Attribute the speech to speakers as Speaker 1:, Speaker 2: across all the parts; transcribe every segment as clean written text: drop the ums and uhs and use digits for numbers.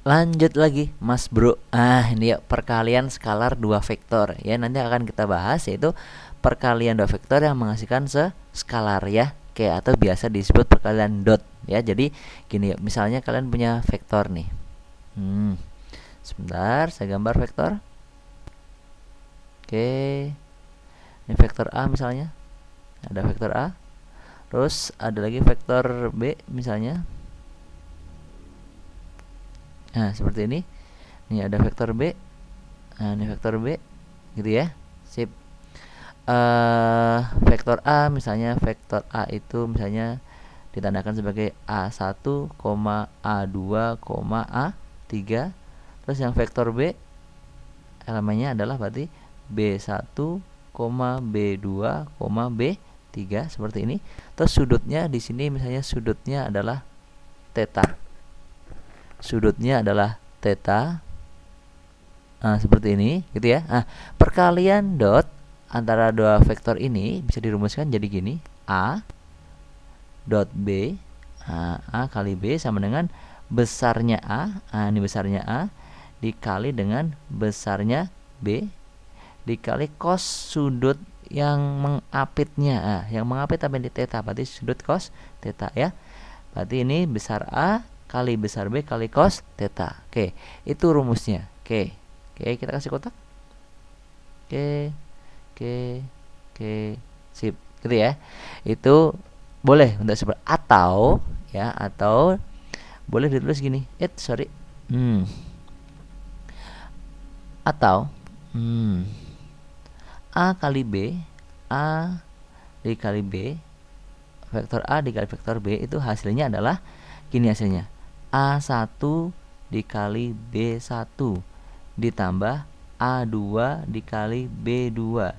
Speaker 1: Lanjut lagi, Mas Bro. Ini ya perkalian skalar dua vektor. Ya, nanti akan kita bahas yaitu perkalian dua vektor yang menghasilkan skalar ya. Oke, atau biasa disebut perkalian dot ya. Jadi gini ya, misalnya kalian punya vektor nih. Sebentar, saya gambar vektor. Oke. Ini vektor A misalnya. Ada vektor A. Terus ada lagi vektor B misalnya. Nah, seperti ini. Nih ada vektor B. Nah, ini vektor B gitu ya. Sip. Vektor A misalnya, vektor A itu misalnya ditandakan sebagai A1, A2, A3. Terus yang vektor B elemennya adalah berarti B1, B2, B3 seperti ini. Terus sudutnya di sini misalnya sudutnya adalah theta. Sudutnya adalah theta. Seperti ini gitu ya. Perkalian dot antara dua vektor ini bisa dirumuskan jadi gini. A dot B, A kali B sama dengan besarnya A. Ini besarnya A dikali dengan besarnya B dikali cos sudut yang mengapitnya. Yang mengapit apa di theta, berarti sudut cos theta ya. Berarti ini besar A kali besar B kali cos theta. Oke, itu rumusnya. Oke, kita kasih kotak. Oke, sip, gitu ya. Itu boleh untuk seperti atau ya, atau boleh ditulis gini. Atau A kali B, A dikali B, vektor A dikali vektor B itu hasilnya adalah gini hasilnya. A1 dikali B1 ditambah A2 dikali B2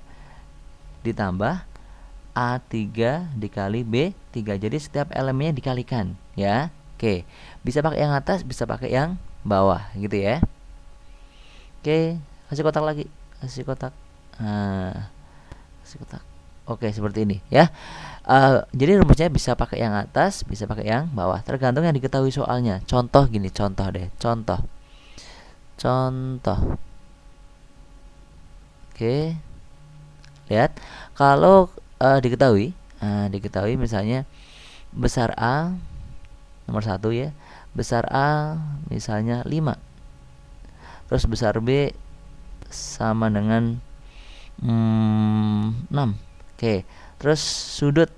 Speaker 1: ditambah A3 dikali B3. Jadi setiap elemennya dikalikan ya. Oke, bisa pakai yang atas, bisa pakai yang bawah gitu ya. Oke, kasih kotak lagi, kasih kotak. Kasih kotak. Oke, seperti ini ya. Jadi rumusnya bisa pakai yang atas, bisa pakai yang bawah, tergantung yang diketahui soalnya. Contoh gini, contoh deh, contoh. Oke, lihat kalau diketahui misalnya besar A nomor 1 ya, besar A misalnya 5, terus besar B sama dengan 6. Oke, terus sudut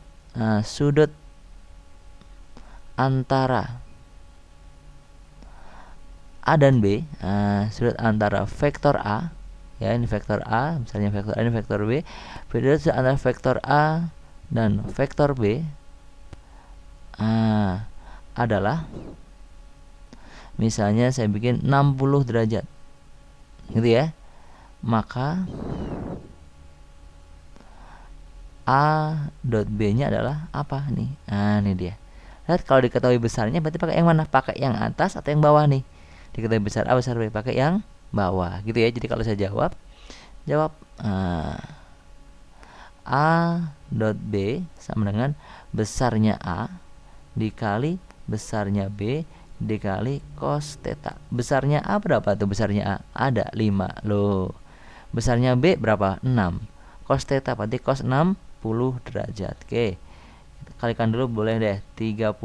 Speaker 1: antara A dan B, sudut antara vektor A ya, ini vektor A, misalnya vektor A ini vektor B, sudut antara vektor A dan vektor B adalah misalnya saya bikin 60 derajat gitu ya. Maka A dot B nya adalah apa nih? Ini dia. Lihat, kalau diketahui besarnya berarti pakai yang mana? Pakai yang atas atau yang bawah nih? Diketahui besar A besar B, pakai yang bawah gitu ya. Jadi kalau saya jawab A dot B sama dengan besarnya A dikali besarnya B dikali cos theta. Besarnya A berapa tuh? Besarnya A ada 5 loh. Besarnya B berapa? 6. Cos theta berarti cos 60 derajat. Oke, kalikan dulu boleh deh. 30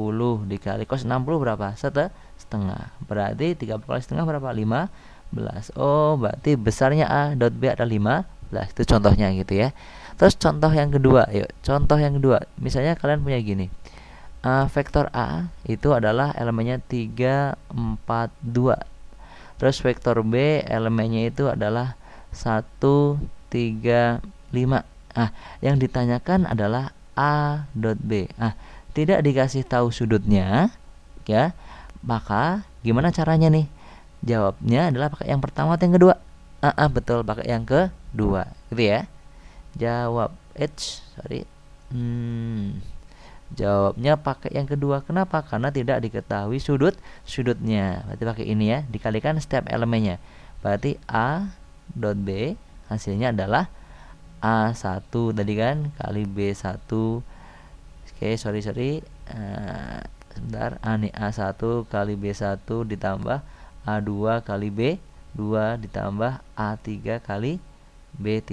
Speaker 1: dikali cos 60 berapa? Setengah. Berarti 30 kali setengah berapa? 15. Oh, berarti besarnya A dot B ada 15. Itu contohnya gitu ya. Terus contoh yang kedua, yuk. Contoh yang kedua, misalnya kalian punya gini. Vektor A itu adalah elemennya 3, 4, 2. Terus vektor B elemennya itu adalah 1, 3, 5. Yang ditanyakan adalah A dot B. Tidak dikasih tahu sudutnya ya. Maka gimana caranya nih? Jawabnya adalah pakai yang pertama atau yang kedua? Betul, pakai yang kedua gitu ya. Jawabnya pakai yang kedua. Kenapa? Karena tidak diketahui sudutnya. Berarti pakai ini ya, dikalikan setiap elemennya. Berarti A dot B hasilnya adalah A1 tadi kan kali B1. Oke, sorry. Sebentar. Ini A1 kali B1 ditambah A2 kali B2 ditambah A3 kali B3.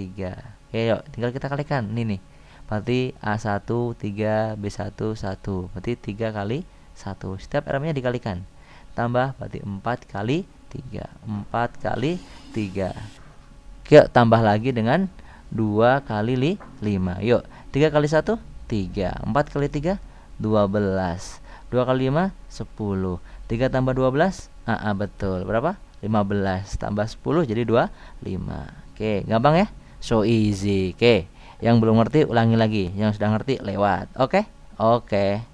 Speaker 1: Oke, yuk tinggal kita kalikan. Ini nih. Berarti A1 3, B1 1. Berarti 3 kali 1. Setiap RM-nya dikalikan. Tambah berarti 4 kali 3. 4 kali 3. Yuk tambah lagi dengan 2 kali 5. Yuk 3 kali 1 3. 4 kali 3 12. 2 kali 5 10. 3 tambah 12 betul. Berapa? 15. Tambah 10 jadi 25. Oke, gampang ya? So easy. Oke, yang belum ngerti ulangi lagi. Yang sudah ngerti lewat. Oke? Oke.